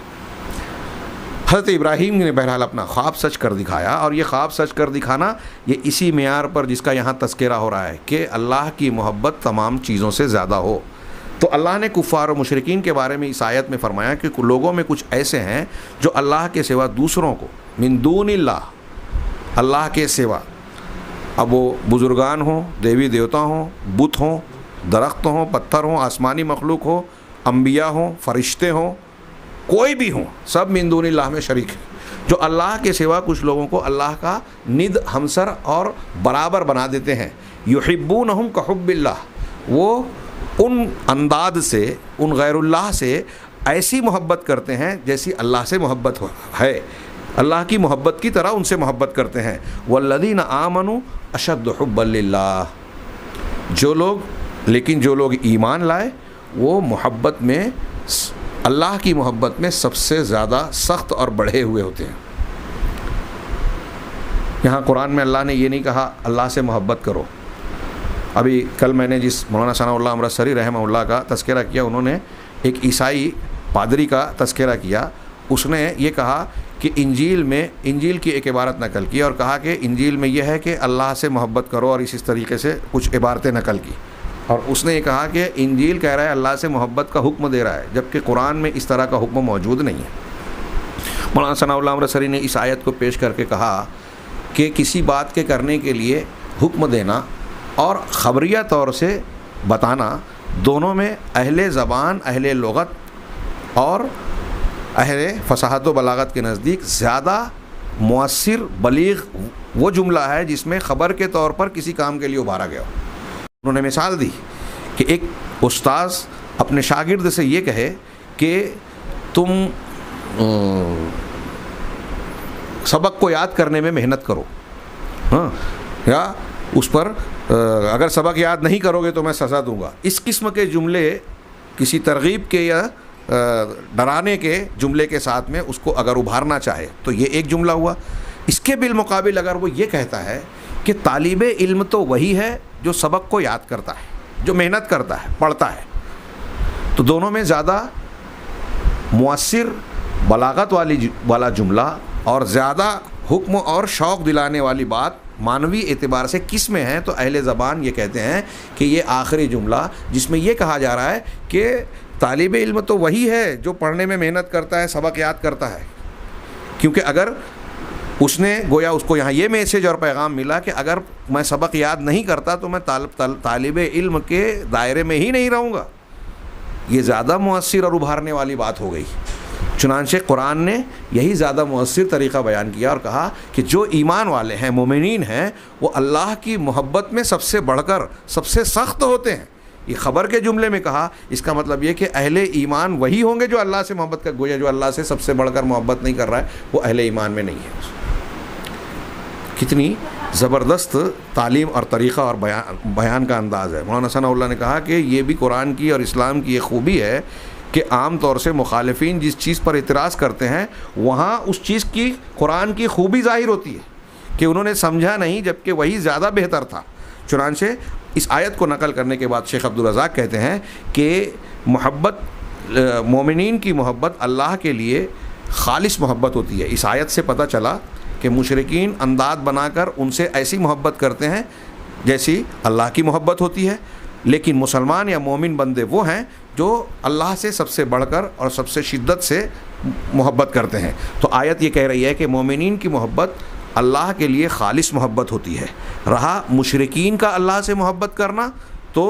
हज़रत इब्राहीम ने बहरहाल अपना ख्वाब सच कर दिखाया, और ये ख्वाब सच कर दिखाना ये इसी मेयार पर जिसका यहाँ तज़किरा हो रहा है कि अल्लाह की मोहब्बत तमाम चीज़ों से ज़्यादा हो। तो अल्लाह ने कुफ़ार और मुशरिकीन के बारे में इस आयत में फ़रमाया कि लोगों में कुछ ऐसे हैं जो अल्लाह के सिवा दूसरों को, मिन दूनिल्लाह, अल्लाह के सिवा, अब वो बुज़ुर्गान हों, देवी देवता हों, बुत हों, दरख्त हों, पत्थर हों, आसमानी मखलूक हो, अम्बिया हों, फ़रिश्ते हों, कोई भी हों, सब मिन दूनिल्लाह में शरीक हैं, जो अल्लाह के सिवा कुछ लोगों को अल्लाह का निद, हमसर और बराबर बना देते हैं। युहिब्बूनहुम कहुब्बिल्लाह, वो उन अंदाज से, उन गैरुल्लाह से ऐसी मोहब्बत करते हैं जैसी अल्लाह से मोहब्बत है, अल्लाह की मोहब्बत की तरह उनसे मोहब्बत करते हैं। वल्लज़ीना आमनू अशद्दु हुब्बन लिल्लाह, जो लोग ईमान लाए वो मोहब्बत में, अल्लाह की मोहब्बत में सबसे ज़्यादा सख्त और बढ़े हुए होते हैं। यहाँ कुरान में अल्लाह ने ये नहीं कहा अल्लाह से मोहब्बत करो। अभी कल मैंने जिस मौलाना सनाउल्लाह अमृतसरी रहमहुल्लाह का तज़किरा किया, उन्होंने एक ईसाई पादरी का तज़किरा किया। उसने ये कहा कि इंजील की एक इबारत नकल की और कहा कि इंजील में यह है कि अल्लाह से मोहब्बत करो, और इस तरीके से कुछ इबारतें नकल की। और उसने ये कहा कि इंजील कह रहा है अल्लाह से मोहब्बत का हुक्म दे रहा है, जबकि कुरान में इस तरह का हुक्म मौजूद नहीं है। मौलाना सनाउल्लाह अमृतसरी ने इस आयत को पेश करके कहा कि किसी बात के करने के लिए हुक्म देना और ख़बरिया तौर से बताना, दोनों में अहले ज़बान, अहले लुग़त और अहले फ़साहत व बलागत के नज़दीक ज़्यादा मुअस्सिर बलीग वो जुमला है जिसमें ख़बर के तौर पर किसी काम के लिए उभारा गया। उन्होंने मिसाल दी कि एक उस्ताद अपने शागिर्द से ये कहे कि तुम सबक को याद करने में मेहनत करो, हाँ, या उस पर अगर सबक याद नहीं करोगे तो मैं सज़ा दूंगा। इस किस्म के जुमले किसी तरगीब के या डराने के जुमले के साथ में उसको अगर उभारना चाहे तो ये एक जुमला हुआ। इसके बिलमुकाबिल अगर वो ये कहता है कि तालिबे इल्म तो वही है जो सबक को याद करता है, जो मेहनत करता है, पढ़ता है, तो दोनों में ज़्यादा मुअस्सिर बलागत वाला जुमला और ज़्यादा हुक्म और शौक़ दिलाने वाली बात मानवी एतबार से किस में है, तो अहले ज़बान ये कहते हैं कि ये आखिरी जुमला जिसमें ये कहा जा रहा है कि तालिब इल्म तो वही है जो पढ़ने में मेहनत करता है, सबक याद करता है। क्योंकि अगर उसने गोया उसको यहाँ ये मैसेज और पैगाम मिला कि अगर मैं सबक याद नहीं करता तो मैं तालिब इल्म के दायरे में ही नहीं रहूँगा, ये ज़्यादा मुअस्सिर और उभारने वाली बात हो गई। चुनांचे कुरान ने यही ज़्यादा मुअस्सिर तरीक़ा बयान किया और कहा कि जो ईमान वाले हैं, मोमिनीन हैं, वो अल्लाह की मोहब्बत में सबसे बढ़कर सबसे सख्त होते हैं। ये ख़बर के जुमले में कहा, इसका मतलब ये कि अहले ईमान वही होंगे जो अल्लाह से मोहब्बत कर, गोया जो अल्लाह से सबसे बढ़कर मोहब्बत नहीं कर रहा है वो अहले ईमान में नहीं है। कितनी ज़बरदस्त तालीम और तरीक़ा और बयान का अंदाज़ है। मौलाना सनाउल्लाह ने कहा कि ये भी कुरान की और इस्लाम की एक खूबी है कि आम तौर से मुखालिफिन जिस चीज़ पर इतराज़ करते हैं वहाँ उस चीज़ की कुरान की खूबी ज़ाहिर होती है कि उन्होंने समझा नहीं, जबकि वही ज़्यादा बेहतर था। चुनांचे इस आयत को नकल करने के बाद शेख अब्दुल रज़ाक कहते हैं कि मोहब्बत, मोमिनीन की मोहब्बत अल्लाह के लिए खालिस मोहब्बत होती है। इस आयत से पता चला कि मुशरिकीन अंदाज़ बनाकर उनसे ऐसी मोहब्बत करते हैं जैसी अल्लाह की मोहब्बत होती है, लेकिन मुसलमान या मोमिन बंदे वो हैं जो अल्लाह से सबसे बढ़कर और सबसे शिद्दत से मोहब्बत करते हैं। तो आयत ये कह रही है कि मोमिनीन की मोहब्बत अल्लाह के लिए खालिस मोहब्बत होती है। रहा मुशरिकीन का अल्लाह से मोहब्बत करना, तो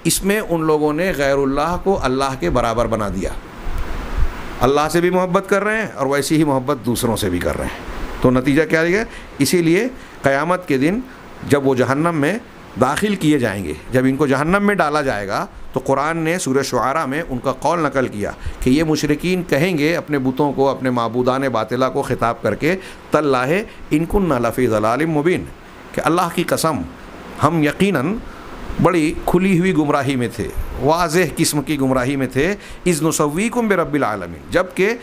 इसमें उन लोगों ने गैरुल्लाह को अल्लाह के बराबर बना दिया। अल्लाह से भी मोहब्बत कर रहे हैं और वैसी ही मोहब्बत दूसरों से भी कर रहे हैं। तो नतीजा क्या है? इसीलिए क़यामत के दिन जब वो जहन्नम में दाखिल किए जाएंगे, जब इनको जहन्नम में डाला जाएगा, तो कुरान ने सूरह शुआरा में उनका कौल नकल किया कि ये मुशरिकीन कहेंगे अपने बुतों को, अपने माबूदान बातिला को ख़िताब करके, तल्लाहे इनकुन्ना लफ़ी ज़लालिम मुबीन, कि अल्लाह की कसम हम यकीनन बड़ी खुली हुई गुमराही में थे, वाज़ेह किस्म की गुमराही में थे। इज़ नुसव्वीकुम बिरब्बिल आलमीन, जबकि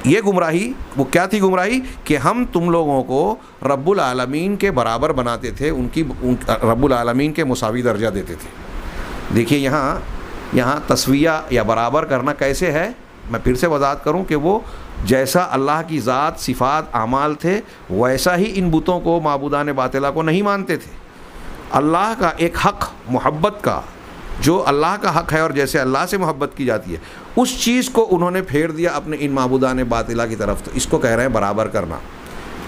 ये गुमराही वो क्या थी? गुमराही कि हम तुम लोगों को रब्बुल आलमीन के बराबर बनाते थे, रब्बुल आलमीन के मुसावी दर्जा देते थे। देखिए यहाँ तस्विया या बराबर करना कैसे है, मैं फिर से वजाहत करूँ कि वो जैसा अल्लाह की ज़ात सिफ़ात आमाल थे वैसा ही इन बुतों को, माबूदान बातिला को नहीं मानते थे। अल्लाह का एक हक़ मोहब्बत का, जो अल्लाह का हक़ है और जैसे अल्लाह से मोहब्बत की जाती है, उस चीज़ को उन्होंने फेर दिया अपने इन माबूदान बातिला की तरफ। तो इसको कह रहे हैं बराबर करना।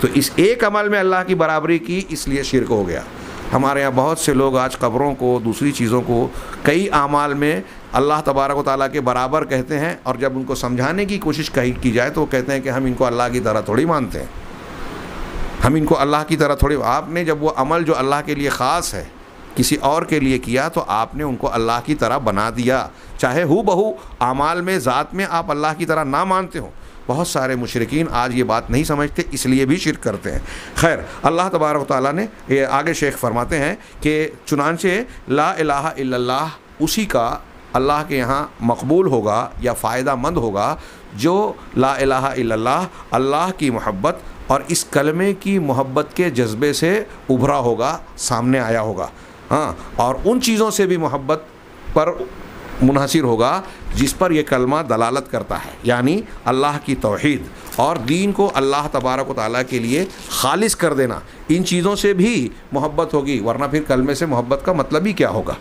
तो इस एक अमल में अल्लाह की बराबरी की, इसलिए शिरक हो गया। हमारे यहाँ बहुत से लोग आज कब्रों को, दूसरी चीज़ों को कई आमाल में अल्लाह तबारक व तआला के बराबर कहते हैं, और जब उनको समझाने की कोशिश की जाए तो वो कहते हैं कि हम इनको अल्लाह की तरह थोड़ी मानते हैं, हम इनको अल्लाह की तरह थोड़ी। आपने जब वो अमल जो अल्लाह के लिए ख़ास है किसी और के लिए किया, तो आपने उनको अल्लाह की तरह बना दिया, चाहे हू बहू आमाल में, ज़ात में आप अल्लाह की तरह ना मानते हो। बहुत सारे मुशरिकीन आज ये बात नहीं समझते, इसलिए भी शिरक करते हैं। खैर, अल्लाह तबारक व तआला ने ये आगे शेख फरमाते हैं कि चुनांचे ला इलाहा इल्लल्लाह उसी का अल्लाह के यहाँ मकबूल होगा या फ़ायदा मंद होगा जो ला इलाहा इल्लल्लाह अल्लाह की मोहब्बत और इस कलमे की मोहब्बत के जज्बे से उभरा होगा, सामने आया होगा। हाँ, और उन चीज़ों से भी मोहब्बत पर मुनहसिर होगा जिस पर यह कलमा दलालत करता है, यानी अल्लाह की तौहीद और दीन को अल्लाह तबारक व तआला के लिए खालिस कर देना। इन चीज़ों से भी मोहब्बत होगी, वरना फिर कलमे से मोहब्बत का मतलब ही क्या होगा?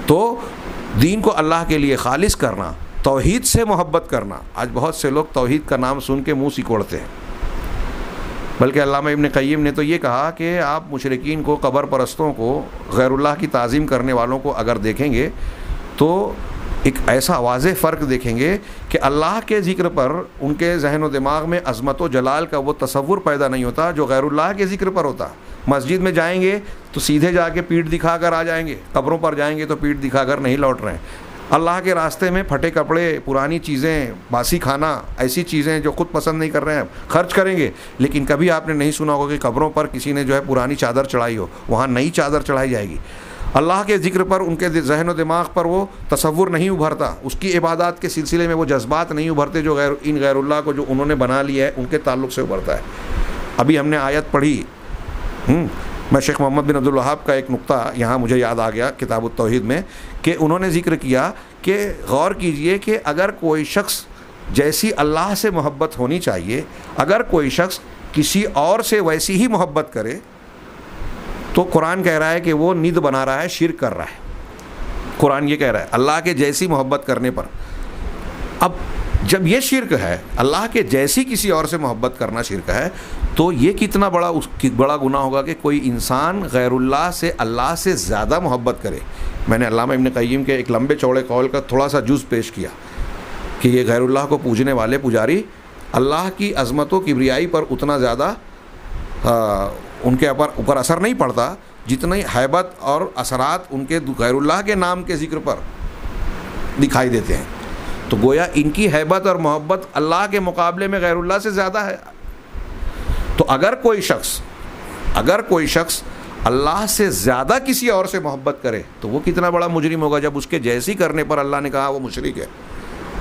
तो दीन को अल्लाह के लिए खालिस करना, तौहीद से मोहब्बत करना। आज बहुत से लोग तौहीद का नाम सुन के मुँह सिकोड़ते हैं, बल्कि अल्लामा इब्न क़य्यिम ने तो ये कहा कि आप मुशरिकीन को, कब्र परस्तों को, गैरुल्लाह की ताज़ीम करने वालों को अगर देखेंगे तो एक ऐसा वाज़ेह फ़र्क देखेंगे कि अल्लाह के ज़िक्र पर उनके जहन व दिमाग में अज़मत व जलाल का वो तसव्वुर पैदा नहीं होता जो गैरुल्लाह के ज़िक्र पर होता। मस्जिद में जाएंगे तो सीधे जाके पीठ दिखा कर आ जाएंगे, कब्रों पर जाएंगे तो पीठ दिखा कर नहीं लौट रहे हैं। अल्लाह के रास्ते में फटे कपड़े, पुरानी चीज़ें, बासी खाना, ऐसी चीज़ें जो खुद पसंद नहीं कर रहे हैं खर्च करेंगे, लेकिन कभी आपने नहीं सुना होगा कि कब्रों पर किसी ने जो है पुरानी चादर चढ़ाई हो, वहाँ नई चादर चढ़ाई जाएगी। अल्लाह के ज़िक्र पर उनके जहन व दिमाग पर वो तसव्वुर नहीं उभरता, उसकी इबादत के सिलसिले में वो जज्बात नहीं उभरते जो इन गैरुल्लाह को जो उन्होंने बना लिया है उनके ताल्लुक़ से उभरता है। अभी हमने आयत पढ़ी, मैं शेख मोहम्मद बिन अब्दुल वहाब का एक नुक्ता यहाँ मुझे याद आ गया किताबुत तौहीद में, कि उन्होंने ज़िक्र किया कि गौर कीजिए कि अगर कोई शख्स, जैसी अल्लाह से मोहब्बत होनी चाहिए, अगर कोई शख्स किसी और से वैसी ही मोहब्बत करे तो कुरान कह रहा है कि वो निद बना रहा है, शिरक कर रहा है। कुरान ये कह रहा है अल्लाह के जैसी मोहब्बत करने पर। अब जब ये शिरक है, अल्लाह के जैसी किसी और से मोहब्बत करना शिरक है, तो ये कितना बड़ा गुनाह होगा कि कोई इंसान गैरुल्लाह से अल्लाह से ज़्यादा मोहब्बत करे। मैंने अल्लामा इब्न क़य्यिम के एक लंबे चौड़े कौल का थोड़ा सा जुज़ पेश किया कि ये गैरुल्लाह को पूजने वाले पुजारी अल्लाह की अज़मत व किबरियाई पर उतना ज़्यादा उनके ऊपर असर नहीं पड़ता जितनी हैबत और असरात उनके गैरुल्लाह के नाम के ज़िक्र पर दिखाई देते हैं। तो गोया इनकी हैबत और मोहब्बत अल्लाह के मुकाबले में गैरुल्लाह से ज़्यादा है। तो अगर कोई शख्स अल्लाह से ज़्यादा किसी और से मोहब्बत करे तो वो कितना बड़ा मुजरिम होगा, जब उसके जैसी करने पर अल्लाह ने कहा वो मुशरिक है,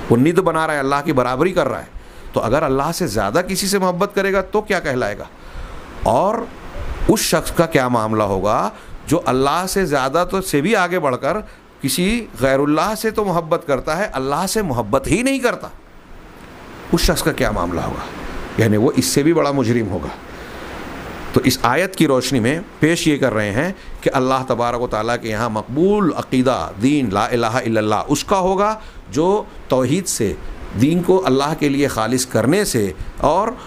वो निद बना रहा है, अल्लाह की बराबरी कर रहा है। तो अगर अल्लाह से ज़्यादा किसी से मोहब्बत करेगा तो क्या कहलाएगा? और उस शख्स का क्या मामला होगा जो अल्लाह से ज़्यादा तो से भी आगे बढ़कर किसी गैरुल्लाह से तो मोहब्बत करता है, अल्लाह से मोहब्बत ही नहीं करता? उस शख्स का क्या मामला होगा? यानी वो इससे भी बड़ा मुजरिम होगा। तो इस आयत की रोशनी में पेश ये कर रहे हैं कि अल्लाह तबारक व तआला के यहाँ मकबूल अक़ीदा दीन ला इलाहा इल्लल्लाह उसका होगा जो तौहीद से, दीन को अल्लाह के लिए खालिस करने से और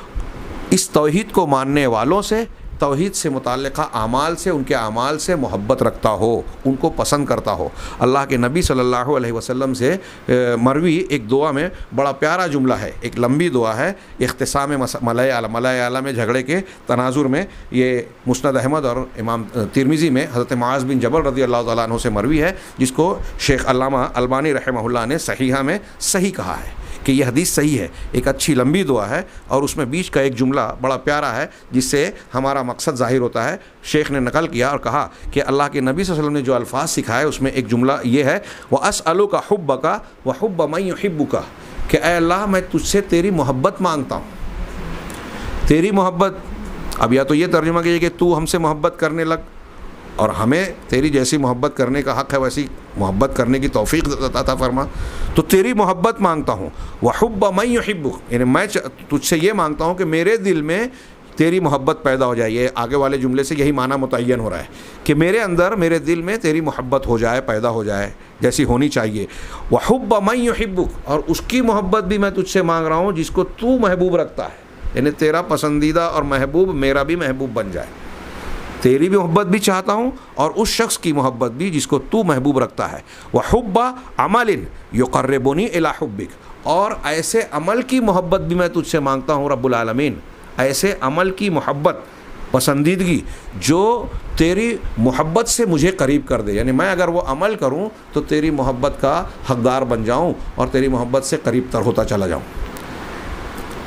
इस तौहीद को मानने वालों से, तौहीद से मुताल्लिक़ा आमाल से, उनके आमाल से मोहब्बत रखता हो, उनको पसंद करता हो। अल्लाह के नबी सल्लल्लाहु अलैहि वसल्लम से मरवी एक दुआ में बड़ा प्यारा जुमला है, एक लंबी दुआ है, इख्तिसाम मलाए आला में झगड़े के तनाजुर में, ये मुस्नद अहमद और इमाम तिरमिज़ी में हज़रत मुआज़ बिन जबल रज़ियल्लाहु तआला अन्हु से मरवी है, जिसको शेख अल्लामा अलबानी रहमहुल्लाह ने सहीहा में सही कहा है कि यह हदीस सही है। एक अच्छी लंबी दुआ है और उसमें बीच का एक जुमला बड़ा प्यारा है जिससे हमारा मकसद ज़ाहिर होता है। शेख ने नकल किया और कहा कि अल्लाह के नबी सल्लल्लाहु अलैहि वसल्लम ने जो अल्फाज सिखाए उसमें एक जुमला ये है, व अस्अलुका हुब्बका व हुब्ब मन युहिब्बुका, कि ऐ अल्लाह मैं तुझसे तेरी मोहब्बत मांगता हूँ, तेरी मोहब्बत। अब या तो ये तर्जुमा कीजिए कि तू हमसे मोहब्बत करने लग और हमें तेरी जैसी मोहब्बत करने का हक़ है, वैसी मोहब्बत करने की तौफ़ीक़ अता फरमा। तो तेरी मोहब्बत मांगता हूँ, व हुब्ब मन युहिब्बुक, यानी मैं तुझसे ये मांगता हूँ कि मेरे दिल में तेरी मोहब्बत पैदा हो जाए। ये आगे वाले जुमले से यही माना मुतय्यन हो रहा है कि मेरे अंदर, मेरे दिल में तेरी मोहब्बत हो जाए, पैदा हो जाए जैसी होनी चाहिए। व हुब्ब मन युहिब्बुक, और उसकी मोहब्बत भी मैं तुझसे मांग रहा हूँ जिसको तू महबूब रखता है, यानी तेरा पसंदीदा और महबूब मेरा भी महबूब बन जाए। तेरी भी मोहब्बत भी चाहता हूँ और उस शख्स की मोहब्बत भी जिसको तू महबूब रखता है। व हुब्ब अमलिन युक़र्रिबुनी इला हुब्बिक, और ऐसे अमल की मोहब्बत भी मैं तुझसे मांगता हूँ रब्बुल आलमीन, ऐसे अमल की मोहब्बत, पसंदीदगी जो तेरी मोहब्बत से मुझे करीब कर दे, यानी मैं अगर वो अमल करूँ तो तेरी मोहब्बत का हक़दार बन जाऊँ और तेरी मोहब्बत से करीब तर होता चला जाऊँ।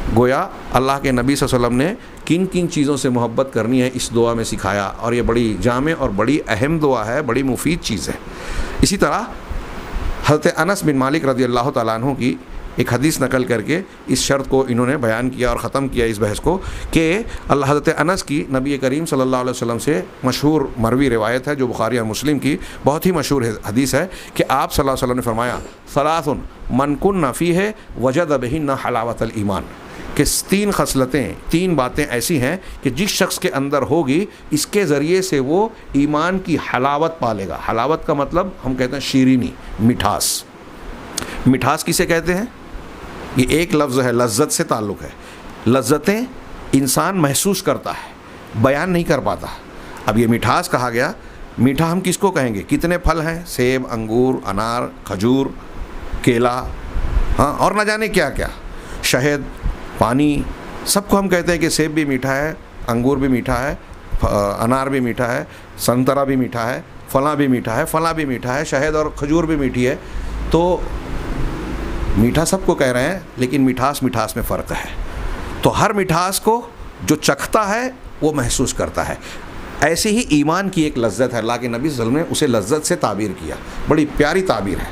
गोया अल्लाह के नबी सल्लल्लाहु अलैहि वसल्लम ने किन किन चीज़ों से मोहब्बत करनी है इस दुआ में सिखाया, और ये बड़ी जामे और बड़ी अहम दुआ है, बड़ी मुफीद चीज़ है। इसी तरह हज़रत अनस बिन मालिक रज़ियल्लाहु तआला अन्हु की एक हदीस नकल करके इस शर्त को इन्होंने बयान किया और ख़त्म किया इस बहस को कि अल्लाह हज़रत अनस की नबी करीम सल्लल्लाहु अलैहि वसल्लम से मशहूर मरवी रिवायत है जो बुखारी और मुस्लिम की बहुत ही मशहूर हदीस है कि आप सल्लल्लाहु अलैहि वसल्लम ने फरमाया, सलासुन मन कुन्न फ़ीहि वजद बिहिन्ना हलावतल ईमान, कि तीन खसलतें, तीन बातें ऐसी हैं कि जिस शख्स के अंदर होगी इसके ज़रिए से वो ईमान की हलावत पालेगा। हलावत का मतलब हम कहते हैं शीरीनी, मिठास। मिठास किसे कहते हैं? ये एक लफ्ज़ है, लज्जत से ताल्लुक़ है। लज्जतें इंसान महसूस करता है, बयान नहीं कर पाता। अब ये मिठास कहा गया, मीठा हम किसको कहेंगे? कितने फल हैं? सेब, अंगूर, अनार, खजूर, केला, हाँ, और न जाने क्या क्या, शहद, पानी, सबको हम कहते हैं कि सेब भी मीठा है, अंगूर भी मीठा है, अनार भी मीठा है, संतरा भी मीठा है, फला भी मीठा है, फला भी मीठा है, शहद और खजूर भी मीठी है। तो मीठा सबको कह रहे हैं, लेकिन मिठास मिठास में फ़र्क है। तो हर मिठास को जो चखता है वो महसूस करता है। ऐसे ही ईमान की एक लज्जत है, अल्लाह के नबी सल्लल्लाहु अलैहि वसल्लम ने उसे लज्जत से ताबीर किया। बड़ी प्यारी ताबीर है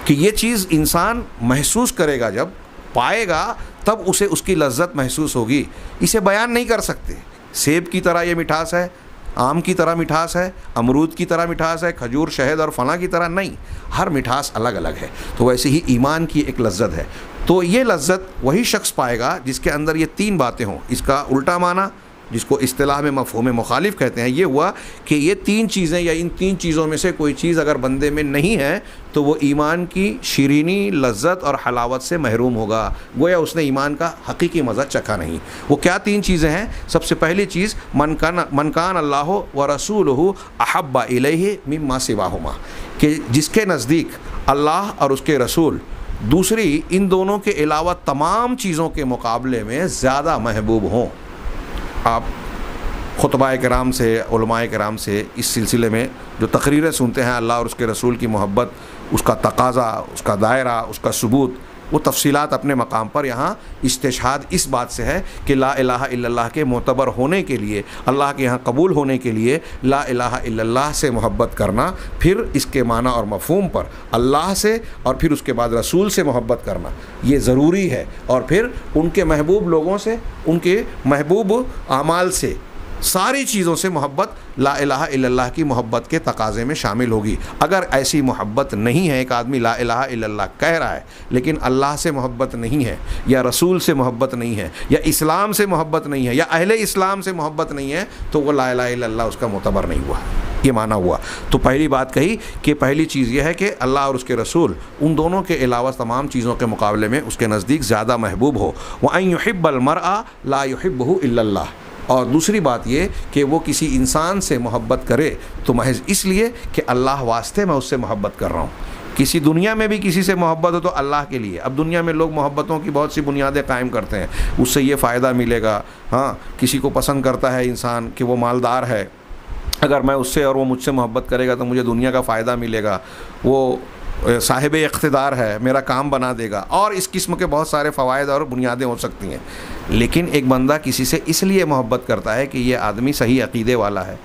कि ये चीज़ इंसान महसूस करेगा, जब पाएगा तब उसे उसकी लज्जत महसूस होगी। इसे बयान नहीं कर सकते। सेब की तरह ये मिठास है, आम की तरह मिठास है, अमरूद की तरह मिठास है, खजूर, शहद और फला की तरह नहीं, हर मिठास अलग अलग है। तो वैसे ही ईमान की एक लज्जत है। तो ये लज्जत वही शख्स पाएगा जिसके अंदर ये तीन बातें हों। इसका उल्टा माना, जिसको इस्तिलाह में मफ़हूम मुखालिफ कहते हैं, ये हुआ कि ये तीन चीज़ें या इन तीन चीज़ों में से कोई चीज़ अगर बंदे में नहीं है तो वो ईमान की शीरीनी, लज्जत और हलावत से महरूम होगा। गोया उसने ईमान का हकीकी मज़ा चखा नहीं। वो क्या तीन चीज़ें हैं? सबसे पहली चीज़, मन कान अल्लाह व रसूलुहु अहब्बा इलैहि मिम्मा सिवाहुमा, कि जिसके नज़दीक अल्लाह और उसके रसूल दूसरी इन दोनों के अलावा तमाम चीज़ों के मुकाबले में ज़्यादा महबूब हों। आप खुतबाए किराम से, उलमाए किराम से इस सिलसिले में जो तकरीरें सुनते हैं अल्लाह और उसके रसूल की मोहब्बत, उसका तकाज़ा, उसका दायरा, उसका सबूत, वो तफसीलात अपने मकाम पर। यहाँ इस्तिशहाद इस बात से है कि ला इलाहा इल्लल्लाह के मोतबर होने के लिए, अल्लाह के यहाँ कबूल होने के लिए ला इलाहा इल्लल्लाह से मोहब्बत करना, फिर इसके माना और मफ़हूम पर अल्लाह से और फिर उसके बाद रसूल से मोहब्बत करना ये ज़रूरी है। और फिर उनके महबूब लोगों से, उनके महबूब आमाल से, सारी चीज़ों से मोहब्बत ला इलाहा इल्लल्लाह की मोहब्बत के तकाज़े में शामिल होगी। अगर ऐसी मोहब्बत नहीं है, एक आदमी ला इलाहा इल्लल्लाह कह रहा है लेकिन अल्लाह से मोहब्बत नहीं है, या रसूल से मोहब्बत नहीं है, या इस्लाम से मोहब्बत नहीं है, या अहले इस्लाम से मोहब्बत नहीं है, तो वो ला इलाहा इल्लल्लाह उसका मोतबर नहीं हुआ, ये माना हुआ। तो पहली बात कही कि पहली चीज़ यह है कि अल्लाह और उसके रसूल उन दोनों के अलावा तमाम चीज़ों के मुकाबले में उसके नज़दीक ज़्यादा महबूब हो। व अन युहिब्बल मरअ ला युहिब्बुहु इल्लल्लाह। और दूसरी बात ये कि वो किसी इंसान से मोहब्बत करे तो महज इसलिए कि अल्लाह वास्ते मैं उससे मोहब्बत कर रहा हूँ। किसी दुनिया में भी किसी से मोहब्बत हो तो अल्लाह के लिए। अब दुनिया में लोग मोहब्बतों की बहुत सी बुनियादें कायम करते हैं, उससे ये फ़ायदा मिलेगा। हाँ, किसी को पसंद करता है इंसान कि वो मालदार है, अगर मैं उससे और वो मुझसे मोहब्बत करेगा तो मुझे दुनिया का फ़ायदा मिलेगा, वो साहिब इक़्तिदार है, मेरा काम बना देगा, और इस किस्म के बहुत सारे फ़वायद और बुनियादें हो सकती हैं। लेकिन एक बंदा किसी से इसलिए मोहब्बत करता है कि ये आदमी सही अक़ीदे वाला है,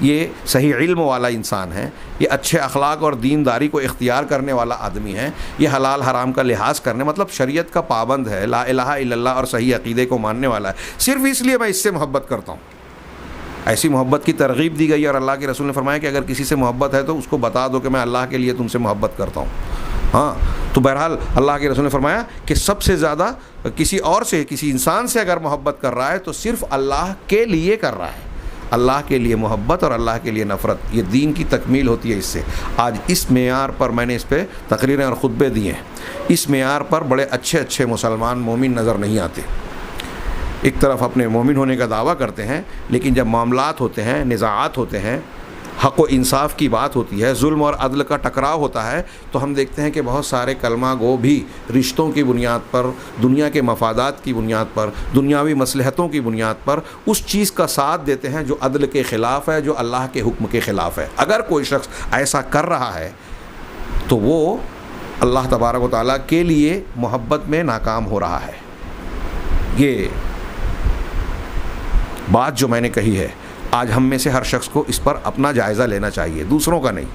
ये सही इल्म वाला इंसान है, ये अच्छे अखलाक और दीनदारी को इख्तियार करने वाला आदमी है, ये हलाल हराम का लिहाज करने मतलब शरीयत का पाबंद है, ला इलाहा इल्लल्लाह और सही अक़ीदे को मानने वाला है, सिर्फ़ इसलिए मैं इससे मोहब्बत करता हूँ। ऐसी मोहब्बत की तरगीब दी गई और अल्लाह के रसूल ने फरमाया कि अगर किसी से मोहब्बत है तो उसको बता दो कि मैं अल्लाह के लिए तुमसे मोहब्बत करता हूँ। हाँ, तो बहरहाल अल्लाह के रसूल ने फरमाया कि सबसे ज़्यादा किसी और से, किसी इंसान से अगर मोहब्बत कर रहा है तो सिर्फ़ अल्लाह के लिए कर रहा है। अल्लाह के लिए मोहब्बत और अल्लाह के लिए नफ़रत, ये दीन की तकमील होती है इससे। आज इस मेयार पर मैंने इस पर तकरीरें और ख़ुतबे दिए हैं। इस मेयार पर बड़े अच्छे अच्छे मुसलमान मोमिन नज़र नहीं आते। एक तरफ अपने मोमिन होने का दावा करते हैं, लेकिन जब मामलात होते हैं, निज़ाआत होते हैं, हक़ व इंसाफ की बात होती है, जुल्म और अदल का टकराव होता है, तो हम देखते हैं कि बहुत सारे कलमा गो भी रिश्तों की बुनियाद पर, दुनिया के मफादात की बुनियाद पर, दुनियावी मसलहतों की बुनियाद पर उस चीज़ का साथ देते हैं जो अदल के ख़िलाफ़ है, जो अल्लाह के हुक्म के ख़िलाफ़ है। अगर कोई शख्स ऐसा कर रहा है तो वो अल्लाह तबारक व तआला के लिए मोहब्बत में नाकाम हो रहा है। ये बात जो मैंने कही है, आज हम में से हर शख्स को इस पर अपना जायज़ा लेना चाहिए, दूसरों का नहीं।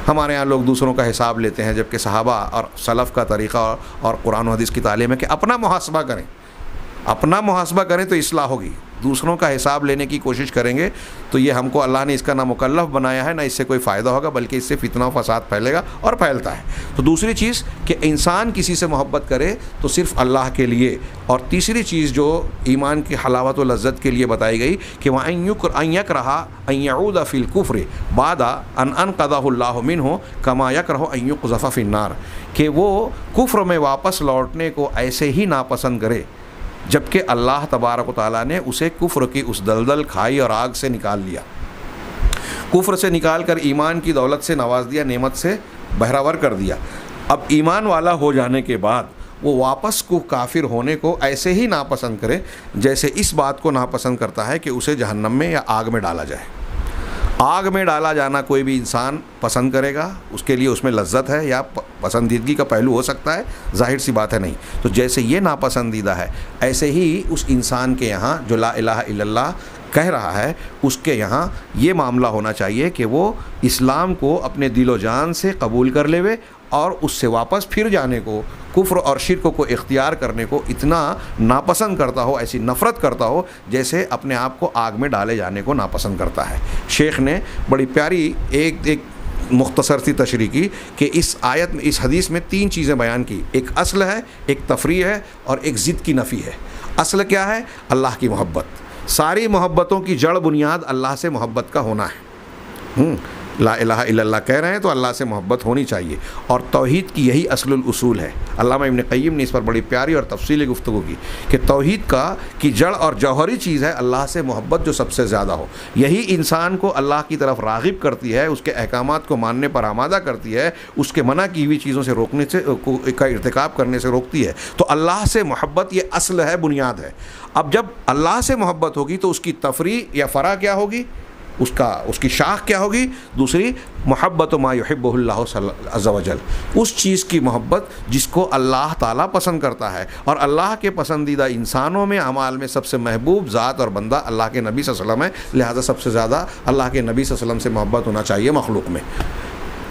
हमारे यहाँ लोग दूसरों का हिसाब लेते हैं, जबकि सहाबा और सलफ़ का तरीक़ा और कुरान और हदीस की तालीम है कि अपना मुहासबा करें। अपना मुहासबा करें तो इस्लाह होगी। दूसरों का हिसाब लेने की कोशिश करेंगे तो ये हमको अल्लाह ने इसका ना मुकल्लफ़ बनाया है, ना इससे कोई फ़ायदा होगा, बल्कि इससे फितना फसाद फैलेगा और फैलता है। तो दूसरी चीज़ कि इंसान किसी से मोहब्बत करे तो सिर्फ़ अल्लाह के लिए। और तीसरी चीज़ जो ईमान की हलावत व लज्जत के लिए बताई गई कि वह यकरहा अन यऊद फिल कुफ्र बाद अन अनक़ज़हुल्लाहु मिन्हु कमा यकरहु अन युक़ज़फ़ फ़िन्नार, कि वो कुफ्र में वापस लौटने को ऐसे ही नापसंद करे जबकि अल्लाह तबारक व तआला ने उसे कुफ्र की उस दलदल खाई और आग से निकाल लिया। कुफ्र से निकाल कर ईमान की दौलत से नवाज दिया, नेमत से बहरावर कर दिया। अब ईमान वाला हो जाने के बाद वो वापस को काफिर होने को ऐसे ही नापसंद करे जैसे इस बात को नापसंद करता है कि उसे जहन्नम में या आग में डाला जाए। आग में डाला जाना कोई भी इंसान पसंद करेगा, उसके लिए उसमें लज्जत है या पसंदीदगी का पहलू हो सकता है, जाहिर सी बात है नहीं। तो जैसे ये नापसंदीदा है, ऐसे ही उस इंसान के यहाँ जो ला इलाहा इल्लल्लाह कह रहा है, उसके यहाँ ये मामला होना चाहिए कि वो इस्लाम को अपने दिलो जान से कबूल कर लेवे और उससे वापस फिर जाने को, कुफ्र और शिर्क को इख्तियार करने को इतना नापसंद करता हो, ऐसी नफ़रत करता हो जैसे अपने आप को आग में डाले जाने को नापसंद करता है। शेख ने बड़ी प्यारी एक मुख्तसर सी तशरीह की कि इस आयत में, इस हदीस में 3 चीज़ें बयान की। एक असल है, एक तफरीह है और एक ज़िद की नफ़ी है। असल क्या है? अल्लाह की मोहब्बत। सारी मोहब्बतों की जड़ बुनियाद अल्लाह से मोहब्बत का होना है। ला इलाहा इल्लल्लाह कह रहे हैं तो अल्लाह से मोहब्बत होनी चाहिए, और तौहीद की यही असलुल उसूल है। अल्लामा इब्न क़य्यिम ने इस पर बड़ी प्यारी और तफसीली गुफ्तगू की तौहीद की जड़ और जौहरी चीज़ है अल्लाह से मोहब्बत जो सबसे ज़्यादा हो। यही इंसान को अल्लाह की तरफ राग़िब करती है, उसके अहकामात को मानने पर आमादा करती है, उसके मना की हुई चीज़ों से रोकने से का इर्तिकाब करने से रोकती है। तो अल्लाह से मोहब्बत ये असल है, बुनियाद है। अब जब अल्लाह से मोहब्बत होगी तो उसकी तफरीह या फ़रा क्या होगी, उसकी शाख क्या होगी? दूसरी, मोहब्बत मा युहिब्बुहुल्लाहु अज़्ज़ा वजल, उस चीज़ की मोहब्बत जिसको अल्लाह ताला पसंद करता है। और अल्लाह के पसंदीदा इंसानों में, अमाल में सबसे महबूब ज़ात और बंदा अल्लाह के नबी सल्लल्लाहु अलैहि वसल्लम है। लिहाजा सबसे ज़्यादा अल्लाह के नबी सल्लल्लाहु अलैहि वसल्लम से मोहब्बत होना चाहिए मखलूक में।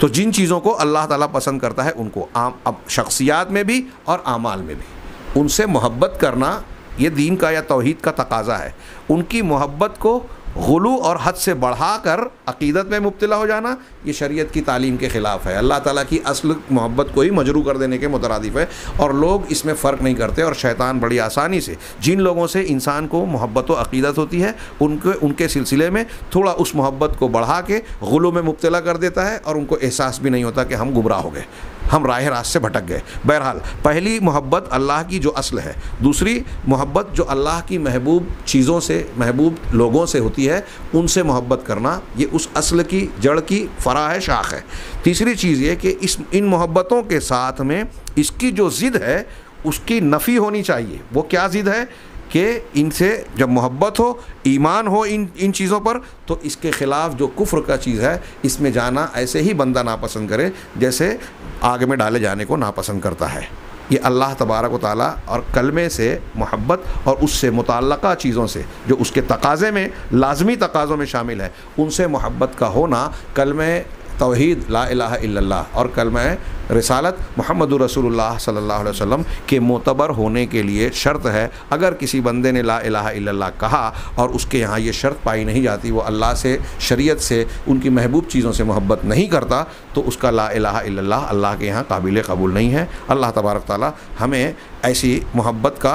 तो जिन चीज़ों को अल्लाह ताला पसंद करता है उनको अब शख्सियात में भी और आमाल में भी उनसे मोहब्बत करना ये दीन का या तौहीद का तकाज़ा है। उनकी मोहब्बत को गुलू और हद से बढ़ाकर अक़ीदत में मुब्तला हो जाना, ये शरीयत की तालीम के ख़िलाफ़ है। अल्लाह ताला की असल मोहब्बत को ही मजरू कर देने के मुतरादिफ़ है, और लोग इसमें फ़र्क नहीं करते। और शैतान बड़ी आसानी से जिन लोगों से इंसान को मोहब्बत व अक़ीदत होती है उनके सिलसिले में थोड़ा उस मोहब्बत को बढ़ा के गुलू में मुब्तला कर देता है, और उनको एहसास भी नहीं होता कि हम गुमराह हो गए, हम राह रास्त से भटक गए। बहरहाल पहली मोहब्बत अल्लाह की जो असल है, दूसरी मोहब्बत जो अल्लाह की महबूब चीज़ों से, महबूब लोगों से होती है, उनसे मोहब्बत करना, ये उस असल की जड़ की फ़रा है, शाख है। तीसरी चीज़ ये कि इन मोहब्बतों के साथ में इसकी जो ज़िद है उसकी नफ़ी होनी चाहिए। वो क्या ज़िद है कि इनसे जब मोहब्बत हो, ईमान हो इन चीज़ों पर, तो इसके ख़िलाफ़ जो कुफ्र का चीज़ है इसमें जाना ऐसे ही बंदा नापसंद करे जैसे आग में डाले जाने को नापसंद करता है। ये अल्लाह तबारक व तआला और कलमे से मोहब्बत और उससे मुताल्लक़ा चीज़ों से जो उसके तकाज़े में, लाज़मी तकाज़ों में शामिल है, उनसे मोहब्बत का होना कलमे तौहीद ला इलाहा इल्लल्लाह और कलमा रिसालत मुहम्मदुर रसूलुल्लाह सल्लल्लाहु अलैहि वसल्लम के मोतबर होने के लिए शर्त है। अगर किसी बंदे ने ला इलाहा इल्लल्लाह कहा और उसके यहाँ ये शर्त पाई नहीं जाती, वो अल्लाह से, शरीयत से, उनकी महबूब चीज़ों से मोहब्बत नहीं करता, तो उसका ला इलाहा इल्लल्लाह अल्लाह के यहाँ काबिल कबूल नहीं है। अल्लाह तबारक ताला हमें ऐसी मोहब्बत का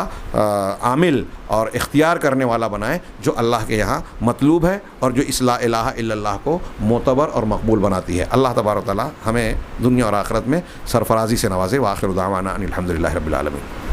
आमिल और इख्तियार करने वाला बनाए जो अल्लाह के यहाँ मतलूब है और जो इस ला इलाहा इल्लल्लाह को मोतबर और मकबूल बनाती है। अल्लाह तबारक ताला हमें दुनिया और आखिरत में सरफराजी से नवाजे। व आखिर दावाना अनिल हम्दुलिल्लाहि रब्बिल आलमीन।